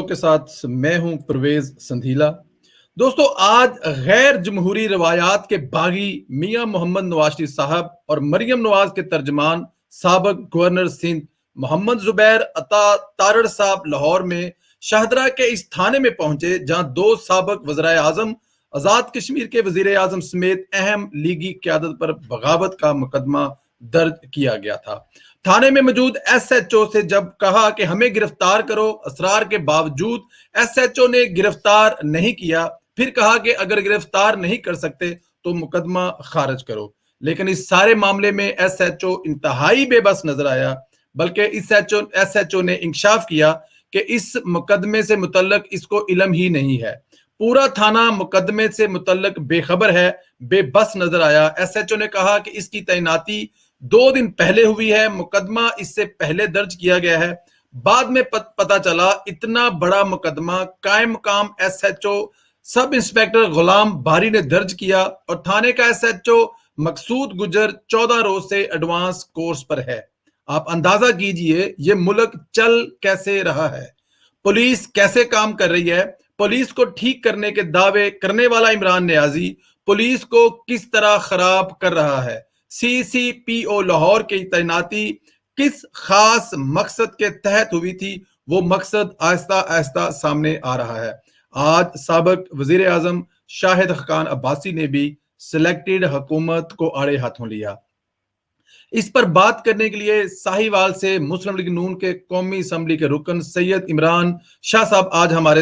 के साथ मैं हूं परवेज संधीला। दोस्तों, आज गैर जमहूरी रवायात के बागी मियां मोहम्मद नवाज शरीफ साहब और मरियम नवाज के तर्जमान साबक गवर्नर सिंध मोहम्मद जुबैर अता तारड़ साहब लाहौर में शाहदरा के इस थाने में पहुंचे जहां दो साबक वज़राए आजम, आजाद कश्मीर के वजीर आजम समेत अहम लीगी क्यादत पर बगावत का मुकदमा दर्ज किया गया था। थाने में मौजूद एसएचओ से जब कहा कि हमें गिरफ्तार करो, असरार के बावजूद एसएचओ ने गिरफ्तार नहीं किया। फिर कहा कि अगर गिरफ्तार नहीं कर सकते तो मुकदमा खारिज करो। लेकिन इस सारे मामले में एसएचओ इंतहाई बेबस नजर आया। बल्कि इस एसएचओ ने इंकशाफ किया कि इस मुकदमे से मुतल्लक इसको इल्म ही नहीं है। पूरा थाना मुकदमे से मुतल्लक बेखबर है, बेबस नजर आया। एसएचओ ने कहा कि इसकी तैनाती 2 दिन पहले हुई है, मुकदमा इससे पहले दर्ज किया गया है। बाद में पता चला इतना बड़ा मुकदमा कायम मकाम एसएचओ सब इंस्पेक्टर गुलाम बारी ने दर्ज किया और थाने का एसएचओ मकसूद गुजर 14 रोज से एडवांस कोर्स पर है। आप अंदाजा कीजिए ये मुल्क चल कैसे रहा है, पुलिस कैसे काम कर रही है। पुलिस को ठीक करने के दावे करने वाला इमरान नियाजी पुलिस को किस तरह खराब कर रहा है। सीसीपीओ लाहौर की तैनाती किस खास मकसद के तहत हुई थी, वो मकसद आहिस्ता आहिस्ता सामने आ रहा है। आज साबिक वजीर आजम शाहिद खान अब्बासी ने भी सिलेक्टेड हुकूमत को आड़े हाथों लिया। इस पर बात करने के लिए साहिवाल से मुस्लिम लीग नून के कौमी असम्बली के रुकन सैयद इमरान शाह साहब आज हमारे